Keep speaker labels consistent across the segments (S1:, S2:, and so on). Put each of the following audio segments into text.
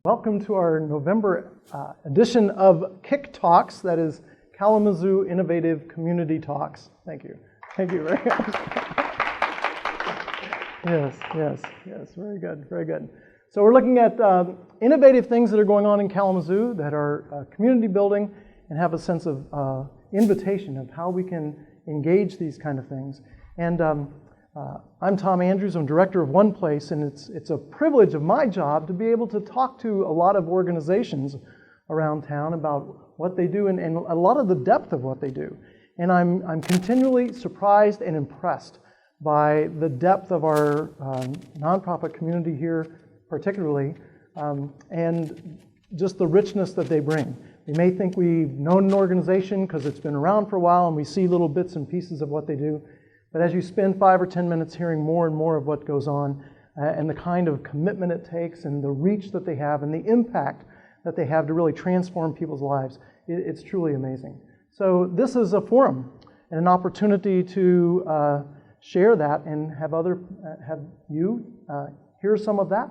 S1: Welcome to our November edition of KICtalks, that is Kalamazoo Innovative Community Talks. Thank you. Thank you very much. Yes, very good, very good. So we're looking at innovative things that are going on in Kalamazoo that are community building and have a sense of invitation of how we can engage these kind of things. And I'm Tom Andrews. I'm director of One Place, and it's a privilege of my job to be able to talk to a lot of organizations around town about what they do and a lot of the depth of what they do. And I'm continually surprised and impressed by the depth of our nonprofit community here, particularly, and just the richness that they bring. We may think we've known an organization because it's been around for a while and we see little bits and pieces of what they do. But as you spend 5 or 10 minutes hearing more and more of what goes on and the kind of commitment it takes and the reach that they have and the impact that they have to really transform people's lives, it's truly amazing. So this is a forum and an opportunity to share that and have you hear some of that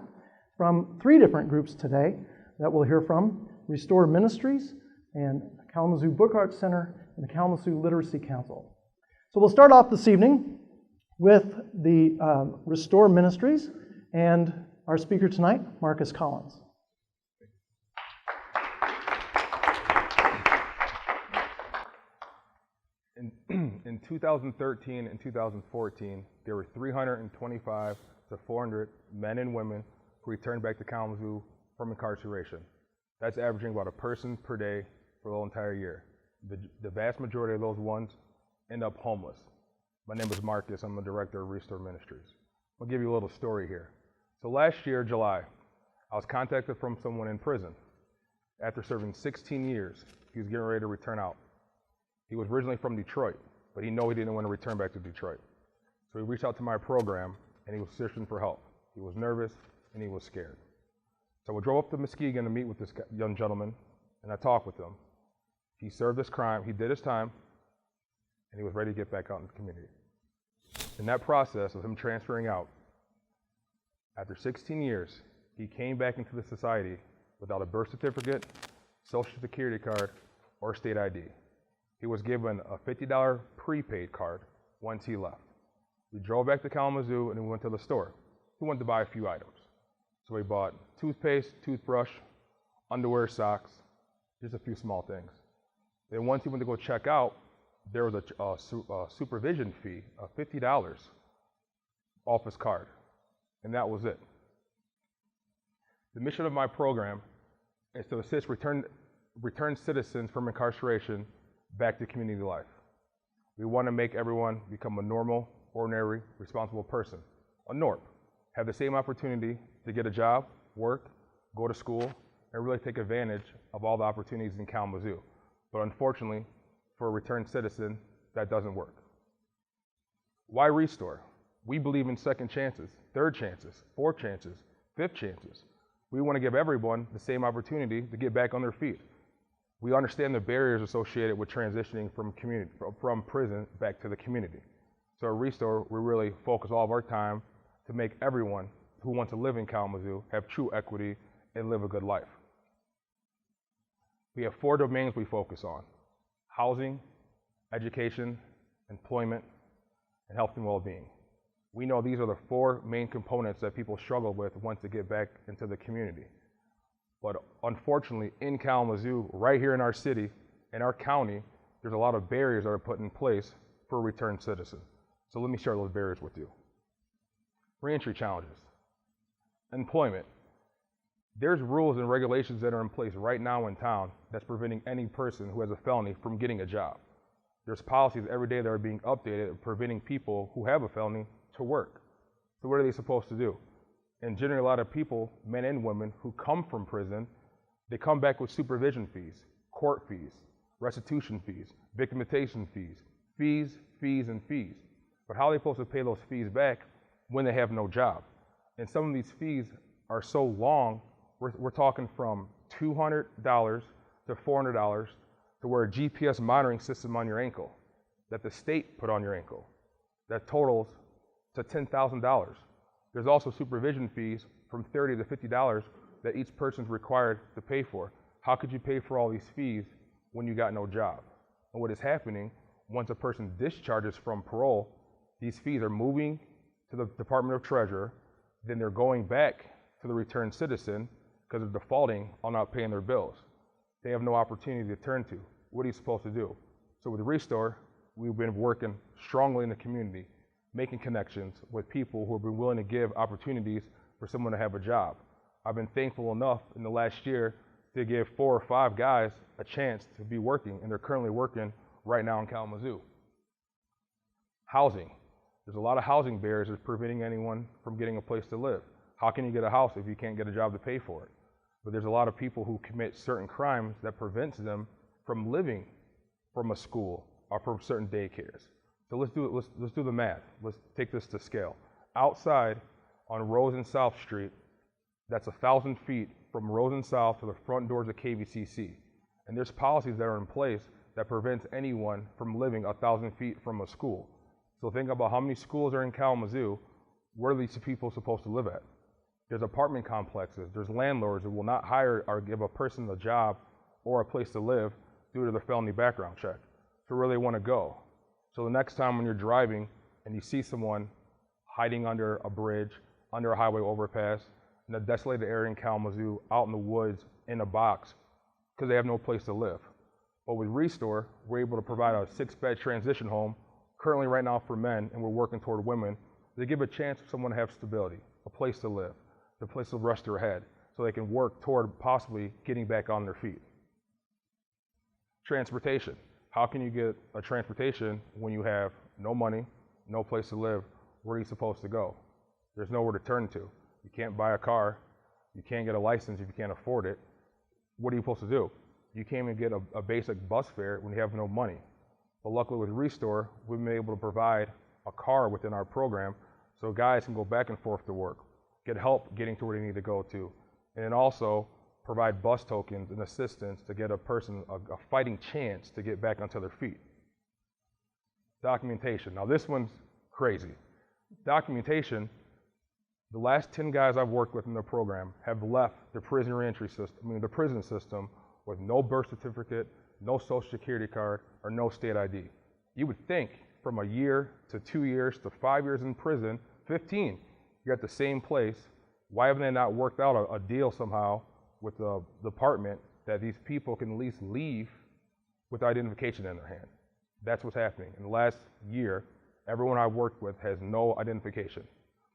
S1: from 3 different groups today that we'll hear from: Restore Ministries and Kalamazoo Book Arts Center and the Kalamazoo Literacy Council. So we'll start off this evening with the Restore Ministries and our speaker tonight, Marcus Collins.
S2: In 2013 and 2014, there were 325 to 400 men and women who returned back to Kalamazoo from incarceration. That's averaging about a person per day for the whole entire year. The vast majority of those ones end up homeless. My name is Marcus. I'm the director of Restore Ministries. I'll give you a little story here. So last year, July, I was contacted from someone in prison. After serving 16 years, he was getting ready to return out. He was originally from Detroit, but he didn't want to return back to Detroit. So he reached out to my program, and he was searching for help. He was nervous, and he was scared. So we drove up to Muskegon to meet with this young gentleman, and I talked with him. He served his crime, he did his time, and he was ready to get back out in the community. In that process of him transferring out, after 16 years, he came back into the society without a birth certificate, social security card, or state ID. He was given a $50 prepaid card once he left. We drove back to Kalamazoo and we went to the store. We wanted to buy a few items. So we bought toothpaste, toothbrush, underwear, socks, just a few small things. Then once he went to go check out, there was a supervision fee of $50 off his card, and that was it. The mission of my program is to assist return citizens from incarceration back to community life. We want to make everyone become a normal, ordinary, responsible person, a NORP, have the same opportunity to get a job, work, go to school, and really take advantage of all the opportunities in Kalamazoo. But unfortunately, for a returned citizen, that doesn't work. Why Restore? We believe in second chances, third chances, fourth chances, fifth chances. We want to give everyone the same opportunity to get back on their feet. We understand the barriers associated with transitioning from prison back to the community. So at Restore, we really focus all of our time to make everyone who wants to live in Kalamazoo have true equity and live a good life. We have 4 domains we focus on: housing, education, employment, and health and well-being. We know these are the 4 main components that people struggle with once they get back into the community. But unfortunately, in Kalamazoo, right here in our city, in our county, there's a lot of barriers that are put in place for a returned citizen. So let me share those barriers with you. Reentry challenges. Employment. There's rules and regulations that are in place right now in town that's preventing any person who has a felony from getting a job. There's policies every day that are being updated preventing people who have a felony to work. So what are they supposed to do? And generally a lot of people, men and women, who come from prison, they come back with supervision fees, court fees, restitution fees, victimization fees, and fees. But how are they supposed to pay those fees back when they have no job? And some of these fees are so long, we're talking from $200 to $400 to wear a GPS monitoring system on your ankle that the state put on your ankle. That totals to $10,000. There's also supervision fees from $30 to $50 that each person's required to pay for. How could you pay for all these fees when you got no job? And what is happening, once a person discharges from parole, these fees are moving to the Department of Treasury, then they're going back to the returned citizen because they're defaulting on not paying their bills. They have no opportunity to turn to. What are you supposed to do? So with Restore, we've been working strongly in the community, making connections with people who have been willing to give opportunities for someone to have a job. I've been thankful enough in the last year to give 4 or 5 guys a chance to be working, and they're currently working right now in Kalamazoo. Housing. There's a lot of housing barriers that's preventing anyone from getting a place to live. How can you get a house if you can't get a job to pay for it? But there's a lot of people who commit certain crimes that prevents them from living from a school or from certain daycares. So let's do the math. Let's take this to scale. Outside on Rose and South Street, that's 1,000 feet from Rose and South to the front doors of KVCC. And there's policies that are in place that prevents anyone from living 1,000 feet from a school. So think about how many schools are in Kalamazoo. Where are these people supposed to live at? There's apartment complexes. There's landlords who will not hire or give a person a job or a place to live due to their felony background check. So where they want to go. So the next time when you're driving and you see someone hiding under a bridge, under a highway overpass, in a desolated area in Kalamazoo, out in the woods, in a box, because they have no place to live. But with Restore, we're able to provide a 6-bed transition home, currently right now for men, and we're working toward women, to give a chance for someone to have stability, a place to live, a place to rest their head, so they can work toward possibly getting back on their feet. Transportation. How can you get a transportation when you have no money, no place to live? Where are you supposed to go? There's nowhere to turn to. You can't buy a car. You can't get a license if you can't afford it. What are you supposed to do? You can't even get a basic bus fare when you have no money. But luckily with Restore, we've been able to provide a car within our program so guys can go back and forth to work, get help getting to where they need to go to, and then also provide bus tokens and assistance to get a person a fighting chance to get back onto their feet. Documentation. Now this one's crazy. Documentation, the last 10 guys I've worked with in the program have left the prison reentry system, the prison system, with no birth certificate, no social security card, or no state ID. You would think from a year to 2 years to 5 years in prison, 15, you're at the same place. Why haven't they not worked out a deal somehow with the department that these people can at least leave with identification in their hand? That's what's happening. In the last year, everyone I've worked with has no identification.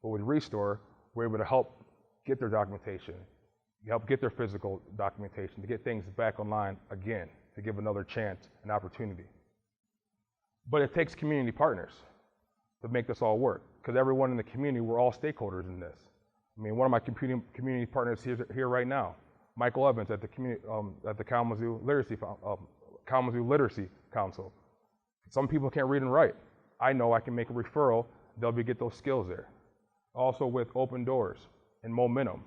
S2: But with Restore, we're able to help get their documentation, help get their physical documentation, to get things back online again, to give another chance and opportunity. But it takes community partners to make this all work, because everyone in the community, we're all stakeholders in this. I mean, one of my community partners here right now, Michael Evans at the Kalamazoo Literacy Council. Some people can't read and write. I know I can make a referral, they'll get those skills there. Also with Open Doors and Momentum,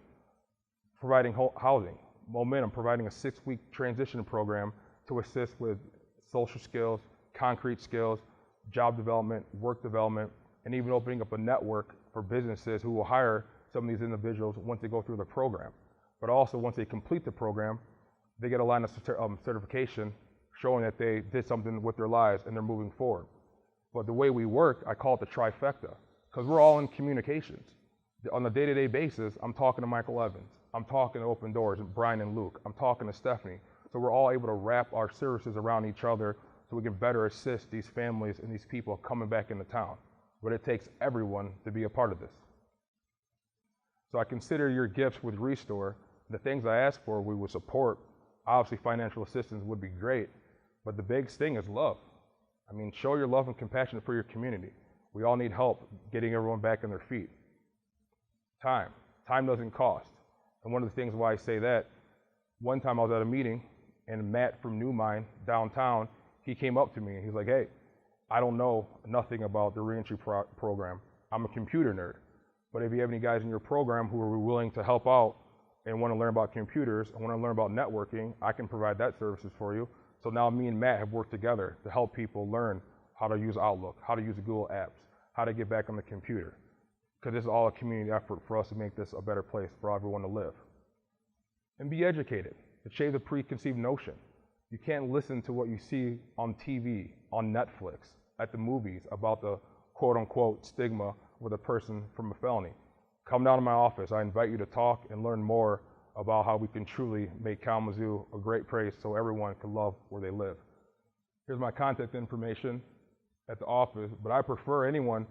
S2: providing housing. Momentum, providing a 6-week transition program to assist with social skills, concrete skills, job development, work development, and even opening up a network for businesses who will hire some of these individuals once they go through the program. But also once they complete the program, they get a line of certification showing that they did something with their lives and they're moving forward. But the way we work, I call it the trifecta, because we're all in communications. On a day-to-day basis, I'm talking to Michael Evans, I'm talking to Open Doors, and Brian and Luke, I'm talking to Stephanie. So we're all able to wrap our services around each other so we can better assist these families and these people coming back into town. But it takes everyone to be a part of this. So I consider your gifts with Restore. The things I ask for, we will support. Obviously, financial assistance would be great, but the biggest thing is love. I mean, show your love and compassion for your community. We all need help getting everyone back on their feet. Time. Time doesn't cost. And one of the things why I say that, one time I was at a meeting and Matt from New Mine downtown, he came up to me and he's like, hey, I don't know nothing about the reentry program. I'm a computer nerd. But if you have any guys in your program who are willing to help out and want to learn about computers and want to learn about networking, I can provide that services for you. So now me and Matt have worked together to help people learn how to use Outlook, how to use Google Apps, how to get back on the computer. Because this is all a community effort for us to make this a better place for everyone to live. and be educated. To change the preconceived notion. You can't listen to what you see on TV, on Netflix, at the movies about the quote-unquote stigma with a person from a felony. Come down to my office. I invite you to talk and learn more about how we can truly make Kalamazoo a great place so everyone can love where they live. Here's my contact information at the office, but I prefer anyone,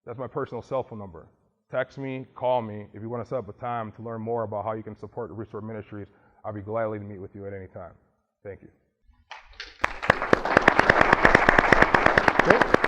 S2: that's my personal cell phone number. Text me, call me. If you want to set up a time to learn more about how you can support the Restore Ministries, I'll be gladly to meet with you at any time. Thank you.
S1: Great.